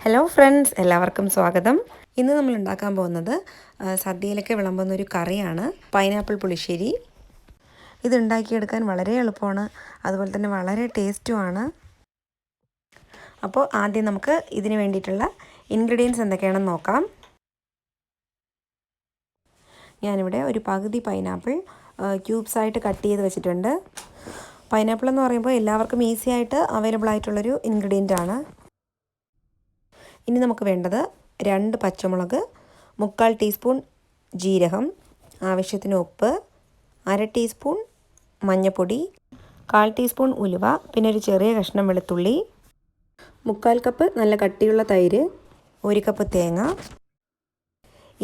Hello friends, എല്ലാവർക്കും സ്വാഗതം. ഇന്ന് നമ്മൾ ഉണ്ടാക്കാൻ പോകുന്നത് സദ്യയിലൊക്കെ വിളമ്പുന്ന ഒരു കറിയാണ് പൈനാപ്പിൾ പുളിശ്ശേരി. ഇത് ഉണ്ടാക്കിയെടുക്കാൻ വളരെ എളുപ്പമാണ്, അതുപോലെ തന്നെ വളരെ ടേസ്റ്റുമാണ്. അപ്പോൾ ആദ്യം നമുക്ക് ഇതിന് വേണ്ടിയിട്ടുള്ള ഇൻഗ്രീഡിയൻസ് എന്തൊക്കെയാണെന്ന് നോക്കാം. ഞാനിവിടെ ഒരു പകുതി പൈനാപ്പിൾ ക്യൂബ്സായിട്ട് കട്ട് ചെയ്ത് വെച്ചിട്ടുണ്ട്. പൈനാപ്പിൾ എന്ന് പറയുമ്പോൾ എല്ലാവർക്കും ഈസി ആയിട്ട് അവൈലബിൾ ആയിട്ടുള്ളൊരു ഇൻഗ്രീഡിയൻ്റ് ആണ്. ഇനി നമുക്ക് വേണ്ടത് 2 പച്ചമുളക്, 3/4 ടീസ്പൂൺ ജീരകം, ആവശ്യത്തിന് ഉപ്പ്, 1/2 ടീസ്പൂൺ മഞ്ഞൾപ്പൊടി, 1/4 ടീസ്പൂൺ ഉലുവ, പിന്നെ ഒരു ചെറിയ കഷ്ണം വെളുത്തുള്ളി, 3/4 കപ്പ് നല്ല കട്ടിയുള്ള തൈര്, 1 കപ്പ് തേങ്ങ.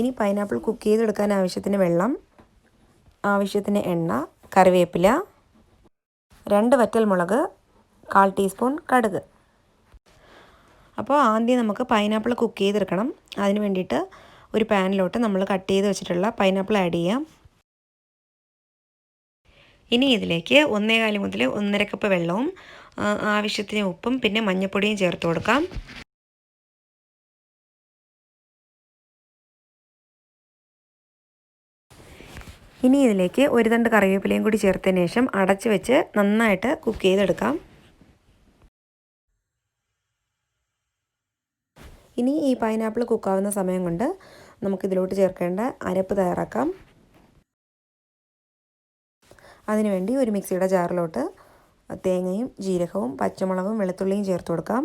ഇനി പൈനാപ്പിൾ കുക്ക് ചെയ്തെടുക്കാൻ ആവശ്യത്തിന് വെള്ളം, ആവശ്യത്തിന് എണ്ണ, കറിവേപ്പില, 2 വറ്റൽമുളക്, 1/4 ടീസ്പൂൺ കടുക്. അപ്പോൾ ആദ്യം നമുക്ക് പൈനാപ്പിൾ കുക്ക് ചെയ്തെടുക്കണം. അതിന് വേണ്ടിയിട്ട് ഒരു പാനിലോട്ട് നമ്മൾ കട്ട് ചെയ്ത് വെച്ചിട്ടുള്ള പൈനാപ്പിൾ ആഡ് ചെയ്യാം. ഇനി ഇതിലേക്ക് 1.25 മുതൽ 1.5 കപ്പ് വെള്ളവും ആവശ്യത്തിന് ഉപ്പും പിന്നെ മഞ്ഞൾപ്പൊടിയും ചേർത്ത് കൊടുക്കാം. ഇനി ഇതിലേക്ക് ഒരു തണ്ട് കറിവേപ്പിലയും കൂടി ചേർത്തതിന് ശേഷം അടച്ച് വെച്ച് നന്നായിട്ട് കുക്ക് ചെയ്തെടുക്കാം. ഇനി ഈ പൈനാപ്പിൾ കുക്കാവുന്ന സമയം കൊണ്ട് നമുക്കിതിലോട്ട് ചേർക്കേണ്ട അരപ്പ് തയ്യാറാക്കാം. അതിനുവേണ്ടി ഒരു മിക്സിയുടെ ജാറിലോട്ട് തേങ്ങയും ജീരകവും പച്ചമുളകും വെളുത്തുള്ളിയും ചേർത്ത് കൊടുക്കാം.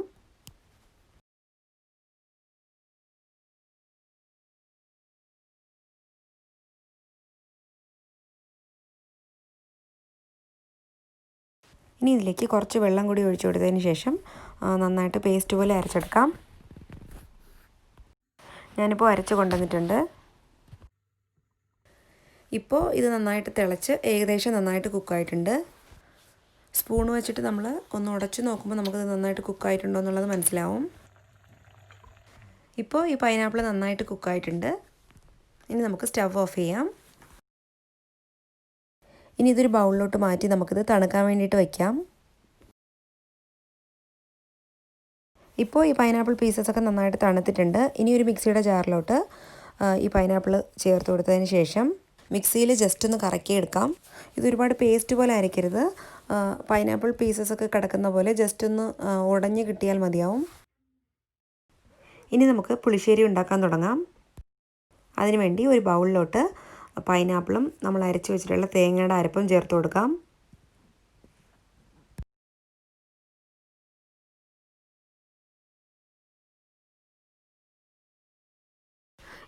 ഇനി ഇതിലേക്ക് കുറച്ച് വെള്ളം കൂടി ഒഴിച്ചു കൊടുത്തതിന് ശേഷം നന്നായിട്ട് പേസ്റ്റ് പോലെ അരച്ചെടുക്കാം. ഞാനിപ്പോൾ അരച്ച് കൊണ്ടുവന്നിട്ടുണ്ട്. ഇപ്പോൾ ഇത് നന്നായിട്ട് തിളച്ച് ഏകദേശം നന്നായിട്ട് കുക്കായിട്ടുണ്ട്. സ്പൂൺ വെച്ചിട്ട് നമ്മൾ ഒന്ന് ഉടച്ച് നോക്കുമ്പോൾ നമുക്കത് നന്നായിട്ട് കുക്കായിട്ടുണ്ടോ എന്നുള്ളത് മനസ്സിലാവും. ഇപ്പോൾ ഈ പൈനാപ്പിൾ നന്നായിട്ട് കുക്കായിട്ടുണ്ട്. ഇനി നമുക്ക് സ്റ്റവ് ഓഫ് ചെയ്യാം. ഇനി ഇതൊരു ബൗളിലോട്ട് മാറ്റി നമുക്കിത് തണുക്കാൻ വേണ്ടിയിട്ട് വയ്ക്കാം. ഇപ്പോൾ ഈ പൈനാപ്പിൾ പീസസൊക്കെ നന്നായിട്ട് തണുത്തിട്ടുണ്ട്. ഇനി ഒരു മിക്സിയുടെ ജാറിലോട്ട് ഈ പൈനാപ്പിൾ ചേർത്ത് കൊടുത്തതിന് ശേഷം മിക്സിയിൽ ജസ്റ്റ് ഒന്ന് കറക്കിയെടുക്കാം. ഇതൊരുപാട് പേസ്റ്റ് പോലെ അരയ്ക്കരുത്. പൈനാപ്പിൾ പീസസൊക്കെ കിടക്കുന്ന പോലെ ജസ്റ്റ് ഒന്ന് ഉടഞ്ഞ് കിട്ടിയാൽ മതിയാവും. ഇനി നമുക്ക് പുളിശ്ശേരി ഉണ്ടാക്കാൻ തുടങ്ങാം. അതിനുവേണ്ടി ഒരു ബൗളിലോട്ട് പൈനാപ്പിളും നമ്മൾ അരച്ച് വെച്ചിട്ടുള്ള തേങ്ങയുടെ അരപ്പും ചേർത്ത് കൊടുക്കാം.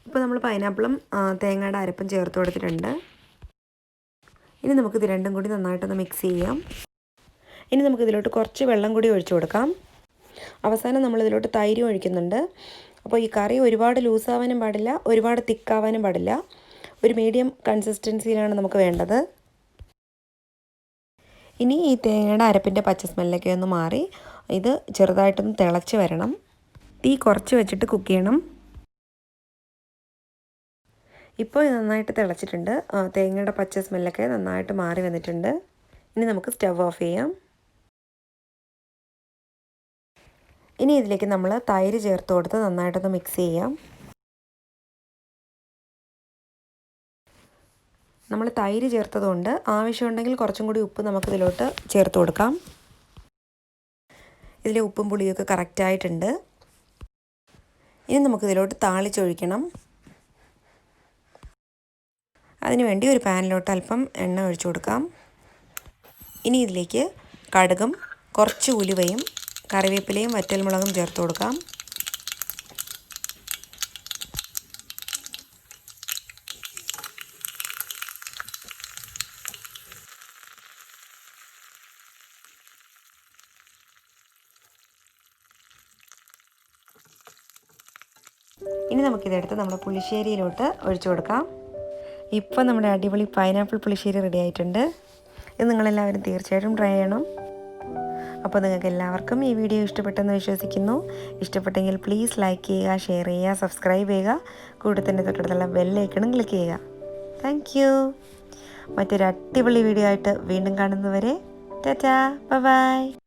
ഇപ്പോൾ നമ്മൾ പൈനാപ്പിളും തേങ്ങയുടെ അരപ്പും ചേർത്ത് കൊടുത്തിട്ടുണ്ട്. ഇനി നമുക്കിത് രണ്ടും കൂടി നന്നായിട്ടൊന്ന് മിക്സ് ചെയ്യാം. ഇനി നമുക്കിതിലോട്ട് കുറച്ച് വെള്ളം കൂടി ഒഴിച്ചു കൊടുക്കാം. അവസാനം നമ്മളിതിലോട്ട് തൈരും ഒഴിക്കുന്നുണ്ട്. അപ്പോൾ ഈ കറി ഒരുപാട് ലൂസാവാനും പാടില്ല, ഒരുപാട് തിക്കാവാനും പാടില്ല. ഒരു മീഡിയം കൺസിസ്റ്റൻസിയിലാണ് നമുക്ക് വേണ്ടത്. ഇനി ഈ തേങ്ങയുടെ അരപ്പിൻ്റെ പച്ച സ്മെല്ലൊക്കെ ഒന്ന് മാറി ഇത് ചെറുതായിട്ടൊന്ന് തിളച്ച് വരണം. തീ കുറച്ച് വെച്ചിട്ട് കുക്ക് ചെയ്യണം. ഇപ്പോൾ ഇത് നന്നായിട്ട് തിളച്ചിട്ടുണ്ട്. തേങ്ങയുടെ പച്ച സ്മെല്ലൊക്കെ നന്നായിട്ട് മാറി വന്നിട്ടുണ്ട്. ഇനി നമുക്ക് സ്റ്റവ് ഓഫ് ചെയ്യാം. ഇനി ഇതിലേക്ക് നമ്മൾ തൈര് ചേർത്ത് കൊടുത്ത് നന്നായിട്ടൊന്ന് മിക്സ് ചെയ്യാം. നമ്മൾ തൈര് ചേർത്തതുകൊണ്ട് ആവശ്യമുണ്ടെങ്കിൽ കുറച്ചും കൂടി ഉപ്പ് നമുക്കിതിലോട്ട് ചേർത്ത് കൊടുക്കാം. ഇതിലെ ഉപ്പും പുളിയൊക്കെ കറക്റ്റായിട്ടുണ്ട്. ഇനി നമുക്കിതിലോട്ട് താളിച്ചൊഴിക്കണം. അതിനുവേണ്ടി ഒരു പാനിലോട്ട് അല്പം എണ്ണ ഒഴിച്ചു കൊടുക്കാം. ഇനി ഇതിലേക്ക് കടുകും കുറച്ച് ഉലുവയും കറിവേപ്പിലയും വറ്റൽമുളകും ചേർത്ത് കൊടുക്കാം. ഇനി നമുക്കിതെടുത്ത് നമ്മുടെ പുളിശ്ശേരിയിലോട്ട് ഒഴിച്ചു കൊടുക്കാം. ഇപ്പോൾ നമ്മുടെ അടിപൊളി പൈനാപ്പിൾ പുളിശ്ശേരി റെഡി ആയിട്ടുണ്ട്. ഇത് നിങ്ങളെല്ലാവരും തീർച്ചയായിട്ടും ട്രൈ ചെയ്യണം. അപ്പോൾ നിങ്ങൾക്ക് എല്ലാവർക്കും ഈ വീഡിയോ ഇഷ്ടപ്പെട്ടെന്ന് വിശ്വസിക്കുന്നു. ഇഷ്ടപ്പെട്ടെങ്കിൽ പ്ലീസ് ലൈക്ക് ചെയ്യുക, ഷെയർ ചെയ്യുക, സബ്സ്ക്രൈബ് ചെയ്യുക. കൂടെ തന്നെ തൊട്ടടുത്തുള്ള ബെല്ലൈക്കണും ക്ലിക്ക് ചെയ്യുക. Thank you. മറ്റൊരു അടിപൊളി വീഡിയോ ആയിട്ട് വീണ്ടും കാണുന്നവരെ ടാറ്റാ, ബൈ ബൈ.